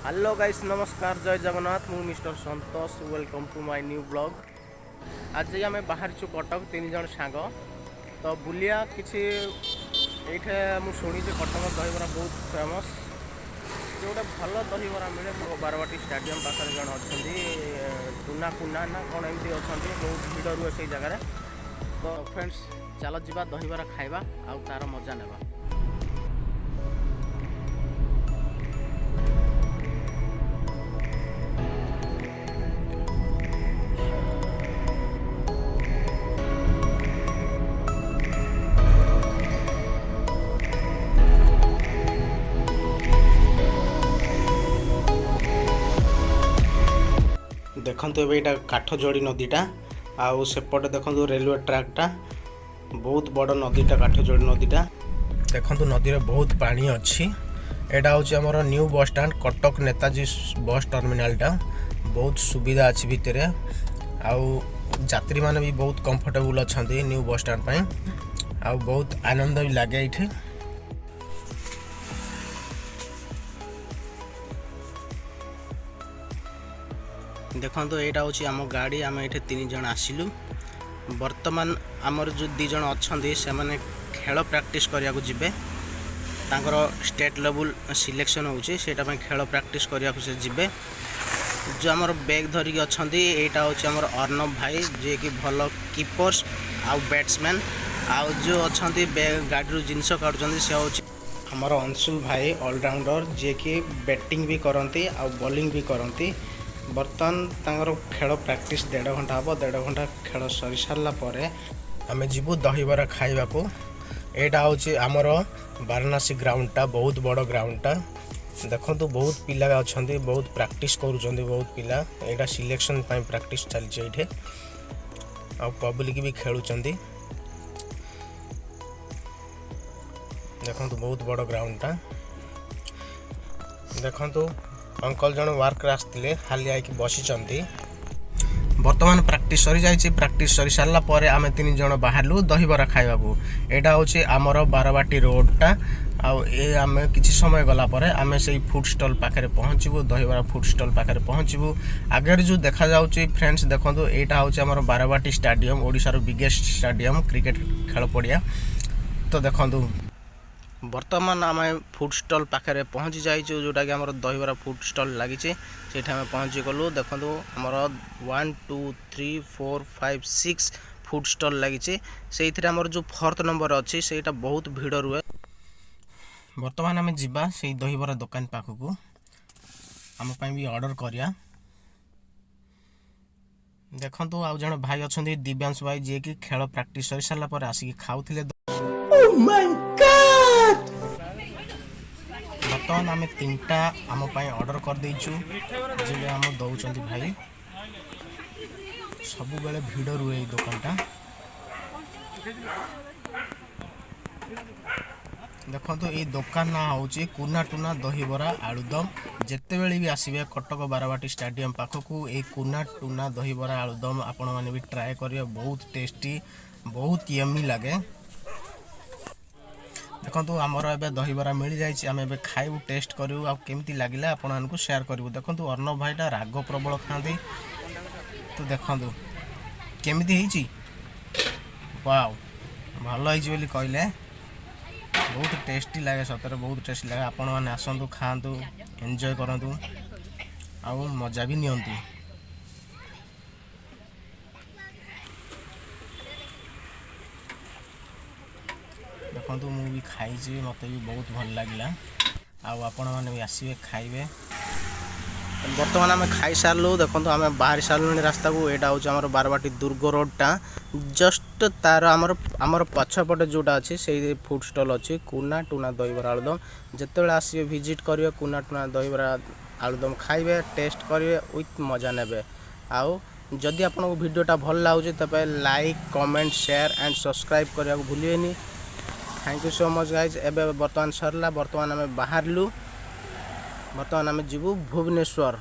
Hello guys, नमस्कार, जय जगन्नाथ। मु mister Santosh, welcome to my new blog. आज आम बाहर कटक 3 जन सांग तो बुलिया किसी ये मुझे कटक दहीबरा बहुत फेमस। जो गोटे भल दहीबरा मिले बारवाटी स्टाडियम पाखे जन अच्छा टुना कुना ना कौन एमती अच्छा बहुत भिड़ रुए से जगार। तो फ्रेंड्स चलो जी दहीबरा खाइबा आउ तार मजा नेबा। देखो ये काठजोड़ी नदीटा आउ सेपटे देखो रेलवे ट्रैकटा बहुत बड़ नदीटा काठजोड़ी नदीटा। देखो नदी में बहुत पानी अच्छी। एटा हूँ आमर new bus stand Cuttack Netaji बस टर्मिनालटा बहुत सुविधा अच्छी भितर आउ यात्री माने भी बहुत कंफर्टेबल अच्छा न्यू बस स्टैंड आउ बहुत आनंद भी लगे ये। देखो यहाँ हूँ आम गाड़ी आम ये 3 जन आसिलु। बर्तमान आमर जो 2 जन अच्छा से मैंने खेल प्रैक्टिस करने को जीवे तांकर स्टेट लेवल सिलेक्शन होची खेल प्रैक्टिस करने को जीवे। जो आमर बैग धरिकी अच्छा यहाँ हूँ आमर अर्णव भाई जे कि भल कीपर्स आउ बैट्समैन आउ जो अच्छा बैग गाड़ी जिनस काटुं से हूँ आमर अंशुल भाई ऑलराउंडर जे कि बैटिंग भी करती आउ बॉलिंग भी करती। बर्तमान तांकर खेल प्रैक्टिस 1.5 घंटा हम 1.5 घंटा खेल सरी सारा पर आम जीवु दहीबरा खाइबा को। यहाँ हूँ आमर वाराणसी ग्राउंडटा बहुत बड़ ग्राउंडटा। देखो बहुत पिला अच्छा बहुत प्रैक्टिस करुँच बहुत पिला यहाँ सिलेक्शन प्रैक्टिस चलती आ पब्लिक भी खेलुंच। देखो बहुत बड़ ग्राउंडटा। देखो अंकल जन वर्क आसते हाली आईकी बसी। बर्तमान प्रैक्टिस सरी जाइए। प्रैक्टिस सरी सारा पर आम 3 जन बाहरलु दहीबरा खाइबा को। यहाँ हूँ आमर बारवाटी रोडटा आउ आम किसी समय गला पर आम से फूड स्टॉल पाखे पहुँचबू दहीबरा फूड स्टॉल पाखे पहुँचबू। आगे जो देखा जाउची फ्रेंड्स देखो यहाँ हूँ आमर बारवाटी स्टाडियम ओडिशार बिगेस्ट स्टाडियम क्रिकेट खेल पड़िया। तो देखो बर्तमान आम फूड स्टॉल पाखे पहुँची जाइए जोटा कि आम दहीबरा फूड स्टॉल लगी से पहुँची गलु। देखो आमर 1 2 3 4 5 6 फूड स्टॉल लगी से आमर जो 4th नंबर अच्छी से बहुत भिड़ रुए। बर्तमान आम जीवा से दहीबरा दुकान पाखक आम भी ऑर्डर करिया। देखो आउ जन भाई अच्छा दिव्यांश भाई जी कि खेल प्रैक्टिस सरी सारा पर आसिक खाऊले। बर्तमान आम 3टा आम ऑर्डर कर देचु जे आम दौरान भाई सब बेले भिड़ रुए दुकानटा। देखो तो ये दुकान ना हूँ कुना टुना दहीबरा आलुदम। जिते बेले भी आसबे कटक बारवाटी स्टाडियम पाखक ये कुना टुना दहीबरा आलुदम आपण मैंने भी ट्राए करेंगे। बहुत टेस्टी बहुत यमी लगे। देखो आमर ए दहीबरा मिल जाए आम ए खाइबू टेस्ट करूँ आमती लगे आपको शेयर करूँ। देखो अर्णव भाईटा राग प्रबल खाती। तो देखो केमी वाओ भल होली कहले बहुत टेस्टी लगे सतरे बहुत टेस्टी लगे। आपण मैंने आसतु खातु एंजॉय करूँ आउ मजा भी नियंतु। देखो मु भी खाई मत भी बहुत भल लगे आपण मैंने भी आसबे खाइबे। बर्तमान आम खाई सारू। देखो आम बाहरी सारूँ रास्ता को। यहाँ हूँ आम बारवाटी दुर्ग रोडटा जस्ट तार आमर पछपटे जोटा अच्छी से फूड स्टॉल अच्छी कुना टुना दहीबरा आलुदम। जिते आसबे विजिट करेंगे कुना टुना दहीबरा आलुदम खाइबे टेस्ट करेंगे विथ मजा नेबे। आउ जदि आपको वीडियोटा भल लगे तब like comment share and subscribe करने को भूलिए। Thank you so much guys. एबे बर्तमान सरला बर्तमान आम बाहरलु बर्तमान आम जीवु भुवनेश्वर।